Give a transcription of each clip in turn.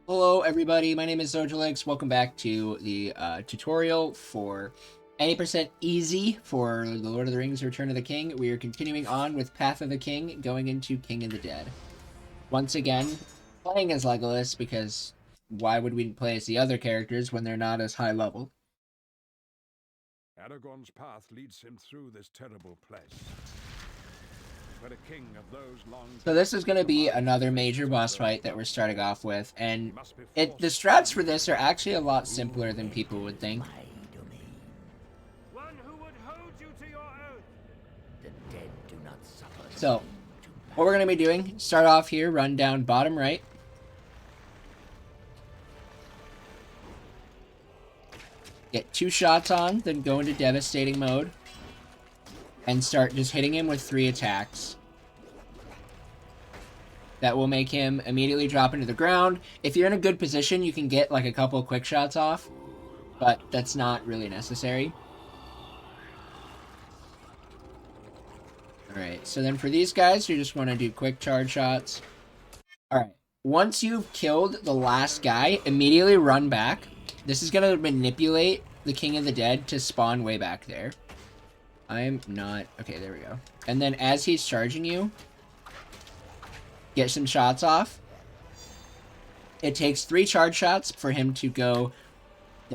Hello everybody, my name is Zojalix. Welcome back to the tutorial for 80% easy for The Lord of the Rings Return of the King. We are continuing on with Path of the King, going into King of the Dead. Once again, playing as Legolas because why would we play as the other characters when they're not as high level? Aragorn's path leads him through this terrible place. Where a king of those long So this is going to be commands another the major faces boss of fight those that we're starting off with, he and must be the forced strats to for leave this are actually a lot simpler than people would think. One who would hold you to your oath. The dead do not suffer. So, what we're going to be doing, start off here, run down bottom right. Get 2 shots on, then go into devastating mode. And start just hitting him with 3 attacks. That will make him immediately drop into the ground. If you're in a good position, you can get like a couple quick shots off. But that's not really necessary. Alright, so then for these guys, you just want to do quick charge shots. Alright, once you've killed the last guy, immediately run back. This is going to manipulate the King of the Dead to spawn way back there. I'm not... Okay, there we go. And then as he's charging you, get some shots off. It takes 3 charge shots for him to go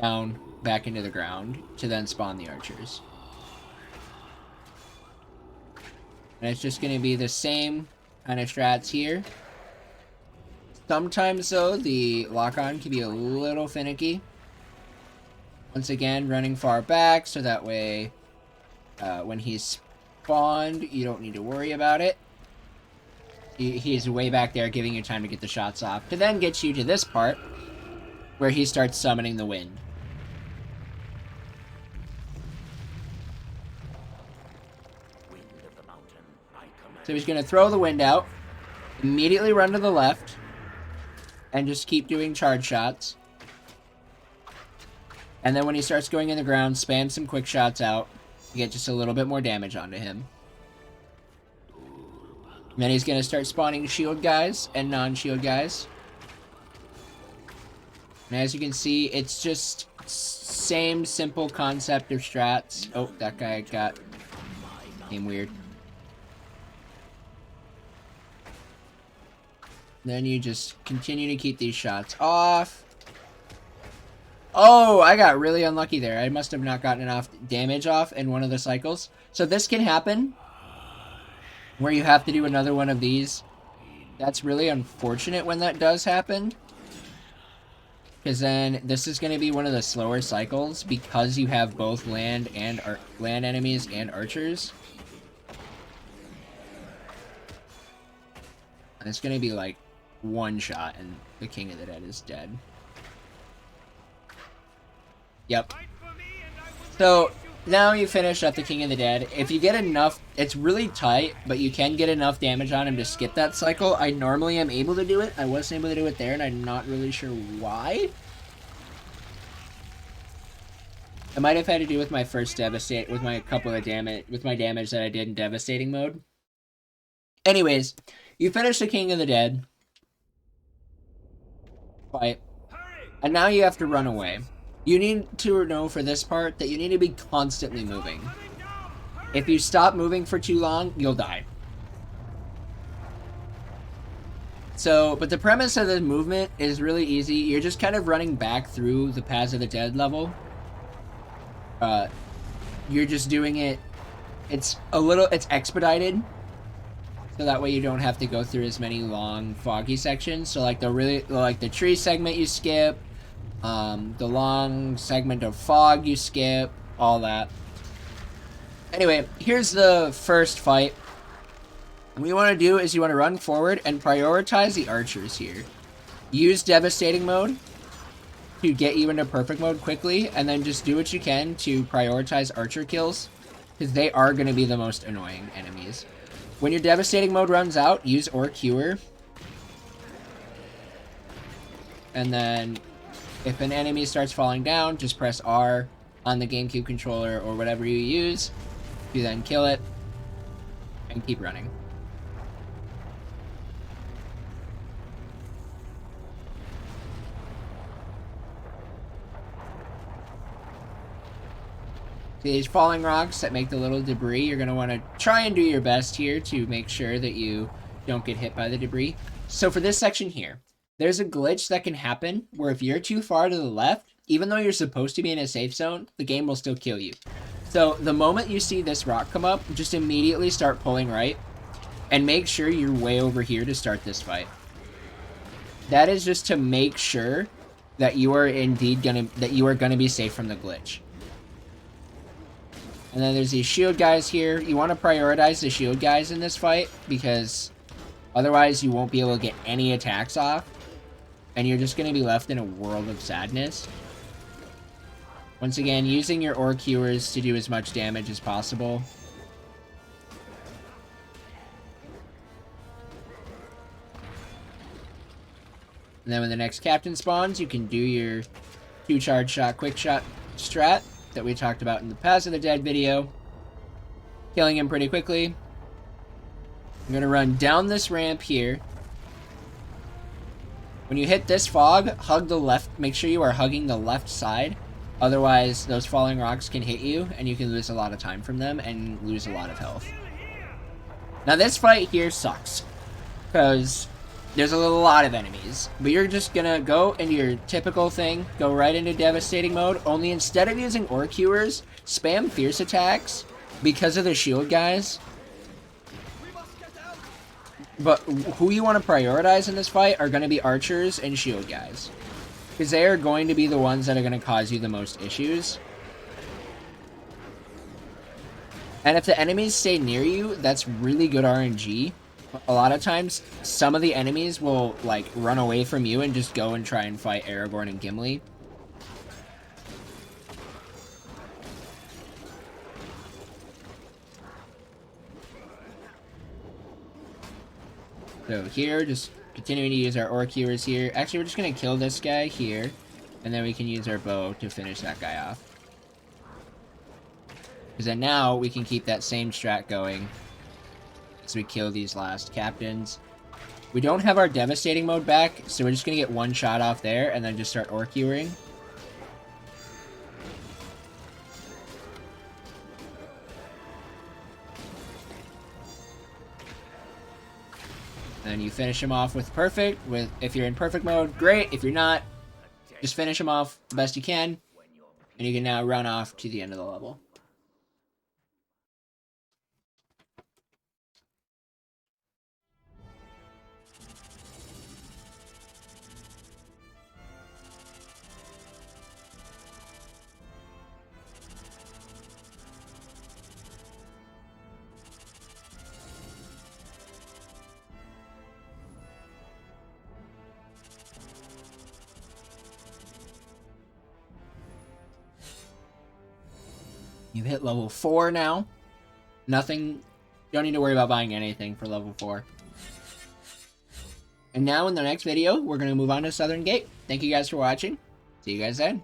down back into the ground to then spawn the archers. And it's just going to be the same kind of strats here. Sometimes, though, the lock-on can be a little finicky. Once again, running far back, so that way when he's spawned, you don't need to worry about it. He's way back there, giving you time to get the shots off, to then get you to this part, where he starts summoning the wind. So he's going to throw the wind out, immediately run to the left, and just keep doing charge shots. And then when he starts going in the ground, spam some quick shots out to get just a little bit more damage onto him. And then he's going to start spawning shield guys and non-shield guys. And as you can see, it's just same simple concept of strats. Oh, that guy became weird. Then you just continue to keep these shots off. Oh, I got really unlucky there. I must have not gotten enough damage off in one of the cycles. So this can happen, where you have to do another one of these. That's really unfortunate when that does happen. Because then this is going to be one of the slower cycles because you have both land enemies and archers. And it's going to be like one shot and the King of the Dead is dead. Yep. So now you finish up the King of the Dead. If you get enough, it's really tight, but you can get enough damage on him to skip that cycle. I normally am able to do it. I wasn't able to do it there, and I'm not really sure why. It might have had to do with my first devastate, with my damage that I did in devastating mode. Anyways, you finish the King of the Dead fight, and now you have to run away. You need to know for this part that you need to be constantly moving. If you stop moving for too long, you'll die. So, but the premise of the movement is really easy. You're just kind of running back through the Paths of the Dead level. You're just doing it. It's expedited. So that way you don't have to go through as many long, foggy sections. So like the tree segment you skip. The long segment of fog you skip, all that. Anyway, here's the first fight. What you want to do is you want to run forward and prioritize the archers here. Use devastating mode to get you into perfect mode quickly, and then just do what you can to prioritize archer kills, because they are going to be the most annoying enemies. When your devastating mode runs out, use Orc Hewer. And then if an enemy starts falling down, just press R on the GameCube controller or whatever you use. You then kill it and keep running. These falling rocks that make the little debris, you're going to want to try and do your best here to make sure that you don't get hit by the debris. So for this section here, there's a glitch that can happen where if you're too far to the left, even though you're supposed to be in a safe zone, the game will still kill you. So the moment you see this rock come up, just immediately start pulling right and make sure you're way over here to start this fight. That is just to make sure that you are indeed gonna be safe from the glitch. And then there's these shield guys here. You want to prioritize the shield guys in this fight because otherwise you won't be able to get any attacks off. And you're just going to be left in a world of sadness. Once again, using your ore cures to do as much damage as possible. And then when the next captain spawns, you can do your 2 charge shot, quick shot strat that we talked about in the Pass of the Dead video. Killing him pretty quickly. I'm going to run down this ramp here. When you hit this fog, hug the left. Make sure you are hugging the left side. Otherwise, those falling rocks can hit you, and you can lose a lot of time from them and lose a lot of health. Now, this fight here sucks. Because there's a lot of enemies. But you're just going to go into your typical thing. Go right into devastating mode. Only instead of using ore cures, spam fierce attacks because of the shield guys. But who you want to prioritize in this fight are going to be archers and shield guys. Because they are going to be the ones that are going to cause you the most issues. And if the enemies stay near you, that's really good RNG. A lot of times, some of the enemies will, like, run away from you and just go and try and fight Aragorn and Gimli. So here, just continuing to use our ore cures here. Actually, we're just going to kill this guy here. And then we can use our bow to finish that guy off. Because then now, we can keep that same strat going as we kill these last captains. We don't have our devastating mode back, so we're just going to get one shot off there and then just start ore curing. And you finish him off with perfect. If you're in perfect mode, great. If you're not, just finish him off the best you can. And you can now run off to the end of the level. You've hit level 4 now. Nothing. Don't need to worry about buying anything for level 4. And now in the next video, we're going to move on to Southern Gate. Thank you guys for watching. See you guys then.